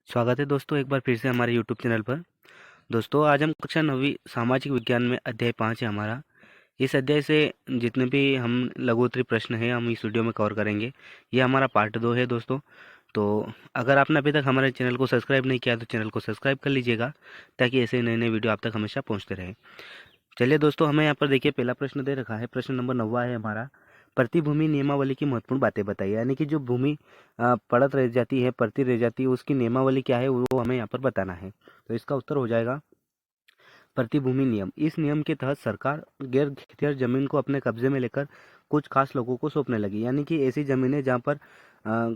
स्वागत है दोस्तों एक बार फिर से हमारे यूट्यूब चैनल पर। दोस्तों आज हम कक्षा 9वीं सामाजिक विज्ञान में अध्याय 5 है हमारा। इस अध्याय से जितने भी हम लघु उत्तरीय प्रश्न हैं हम इस वीडियो में कवर करेंगे। ये हमारा पार्ट 2 है दोस्तों। तो अगर आपने अभी तक हमारे चैनल को सब्सक्राइब नहीं किया तो चैनल को सब्सक्राइब कर लीजिएगा, ताकि ऐसे नए नए वीडियो आप तक हमेशा पहुँचते रहे। चलिए दोस्तों, हमें यहाँ पर देखिए पहला प्रश्न दे रखा है, प्रश्न नंबर 9 है हमारा। प्रतिभूमि नियमावली की महत्वपूर्ण बातें बताइए। यानी कि जो भूमि पड़त रह जाती है, पड़ती रह जाती है, उसकी नियमावली क्या है वो हमें यहाँ पर बताना है। तो इसका उत्तर हो जाएगा प्रतिभूमि नियम। इस नियम के तहत सरकार गैर खेतिहर जमीन को अपने कब्जे में लेकर कुछ खास लोगों को सौंपने लगी। यानी कि ऐसी जमीनें जहाँ पर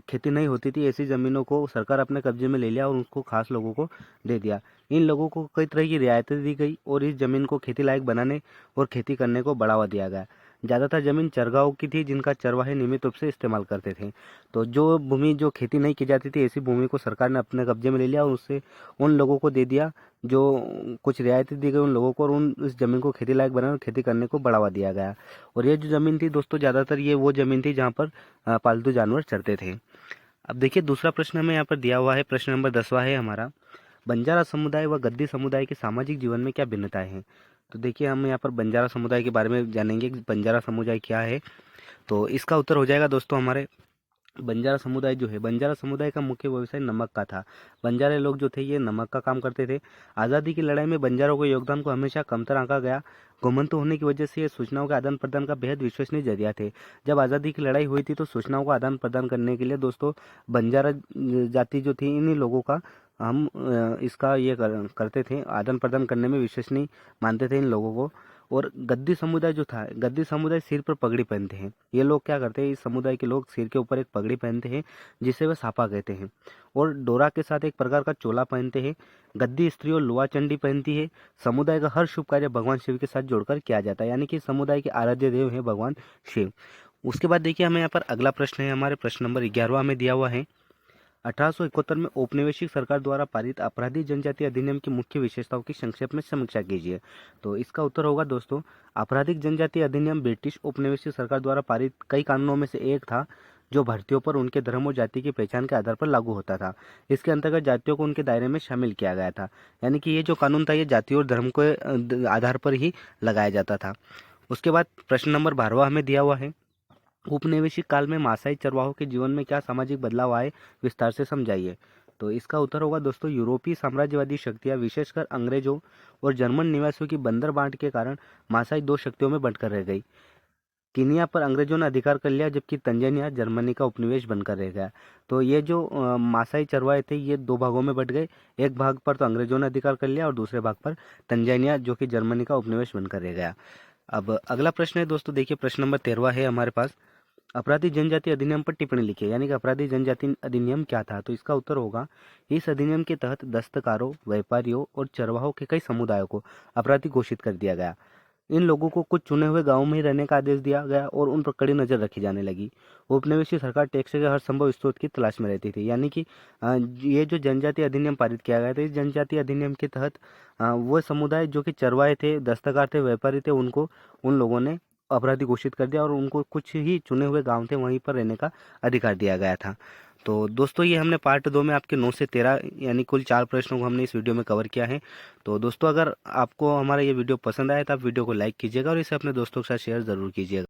खेती नहीं होती थी, ऐसी जमीनों को सरकार अपने कब्जे में ले लिया और उसको खास लोगों को दे दिया। इन लोगों को कई तरह की रियायतें दी गई और इस जमीन को खेती लायक बनाने और खेती करने को बढ़ावा दिया गया। ज़्यादातर जमीन चरगाहों की थी, जिनका चरवाहे नियमित रूप से इस्तेमाल करते थे। तो जो भूमि जो खेती नहीं की जाती थी, ऐसी भूमि को सरकार ने अपने कब्जे में ले लिया और उससे उन लोगों को दे दिया, जो कुछ रियायतें दी गई उन लोगों को, और उन इस ज़मीन को खेती लायक बनाने और खेती करने को बढ़ावा दिया गया। और ये जो ज़मीन थी दोस्तों, ज़्यादातर ये वो ज़मीन थी जहाँ पर पालतू जानवर चरते थे। अब देखिए दूसरा प्रश्न हमें यहाँ पर दिया हुआ है, प्रश्न नंबर 10वां है हमारा। बंजारा समुदाय व गद्दी समुदाय के सामाजिक जीवन में क्या भिन्नताएं हैं। तो देखिए हम यहाँ पर बंजारा समुदाय के बारे में जानेंगे कि बंजारा समुदाय क्या है। तो इसका उत्तर हो जाएगा दोस्तों हमारे, बंजारा समुदाय जो है, बंजारा समुदाय का मुख्य व्यवसाय नमक का था। बंजारे लोग जो थे ये नमक का काम करते थे। आज़ादी की लड़ाई में बंजारों के योगदान को हमेशा कमतर आंका गया। घुमंतु होने की वजह से ये सूचनाओं के आदान प्रदान का बेहद विश्वसनीय जरिया थे। जब आज़ादी की लड़ाई हुई थी तो सूचनाओं का आदान प्रदान करने के लिए दोस्तों बंजारा जाति जो थी, इन्हीं लोगों का हम इसका ये करते थे, आदान प्रदान करने में विश्वसनीय मानते थे इन लोगों को। और गद्दी समुदाय जो था, गद्दी समुदाय सिर पर पगड़ी पहनते हैं। ये लोग क्या करते हैं, इस समुदाय के लोग सिर के ऊपर एक पगड़ी पहनते हैं जिसे वे साफा कहते हैं, और डोरा के साथ एक प्रकार का चोला पहनते हैं। गद्दी स्त्रियों लुआ चंडी पहनती है। समुदाय का हर शुभ कार्य भगवान शिव के साथ जोड़कर किया जाता है। यानी कि समुदाय के आराध्य देव हैं भगवान शिव। उसके बाद देखिए हमें यहाँ पर अगला प्रश्न है, हमारे प्रश्न नंबर 11वां में दिया हुआ है। 1871 में औपनिवेशिक सरकार द्वारा पारित आपराधिक जनजाति अधिनियम की मुख्य विशेषताओं की संक्षेप में समीक्षा कीजिए। तो इसका उत्तर होगा दोस्तों, आपराधिक जनजाति अधिनियम ब्रिटिश औपनिवेशिक सरकार द्वारा पारित कई कानूनों में से एक था, जो भर्तियों पर उनके धर्म और जाति की पहचान के आधार पर लागू होता था। इसके अंतर्गत जातियों को उनके दायरे में शामिल किया गया था। यानी कि ये जो कानून था ये जाति और धर्म के आधार पर ही लगाया जाता था। उसके बाद प्रश्न नंबर 12वां हमें दिया हुआ है। उपनिवेशिक काल में मासाई चरवाहों के जीवन में क्या सामाजिक बदलाव आए, विस्तार से समझाइए। तो इसका उत्तर होगा दोस्तों, यूरोपीय साम्राज्यवादी शक्तियां विशेषकर अंग्रेजों और जर्मन निवासियों की बंदर बांट के कारण मासाई दो शक्तियों में बंटकर रह गई। कीनिया पर अंग्रेजों ने अधिकार कर लिया, जबकि तंजानिया जर्मनी का उपनिवेश बनकर रह गया। तो ये जो मासाई चरवाहे थे ये दो भागों में बट गए। एक भाग पर तो अंग्रेजों ने अधिकार कर लिया और दूसरे भाग पर तंजानिया जो कि जर्मनी का उपनिवेश बनकर रह गया। अब अगला प्रश्न है दोस्तों, देखिए प्रश्न नंबर 13वां है हमारे पास। अपराधी जनजाति अधिनियम पर टिप्पणी लिखिए। यानी कि अपराधी जनजाति अधिनियम क्या था। तो इसका उत्तर होगा, इस अधिनियम के तहत दस्तकारों, व्यापारियों और चरवाहों के कई समुदायों को अपराधी घोषित कर दिया गया। इन लोगों को कुछ चुने हुए गांवों में ही रहने का आदेश दिया गया और उन पर कड़ी नजर रखी जाने लगी। उपनिवेशी सरकार टैक्स के हर संभव स्रोत की तलाश में रहती थी। यानी कि ये जो जनजातीय अधिनियम पारित किया गया था, इस जनजातीय अधिनियम के तहत वो समुदाय जो कि चरवाहे थे, दस्तकार थे, व्यापारी थे, उनको उन लोगों ने अपराधी घोषित कर दिया और उनको कुछ ही चुने हुए गांव थे वहीं पर रहने का अधिकार दिया गया था। तो दोस्तों ये हमने पार्ट 2 में आपके 9 से 13 यानी कुल 4 प्रश्नों को हमने इस वीडियो में कवर किया है। तो दोस्तों अगर आपको हमारा ये वीडियो पसंद आया तो आप वीडियो को लाइक कीजिएगा और इसे अपने दोस्तों के साथ शेयर ज़रूर कीजिएगा।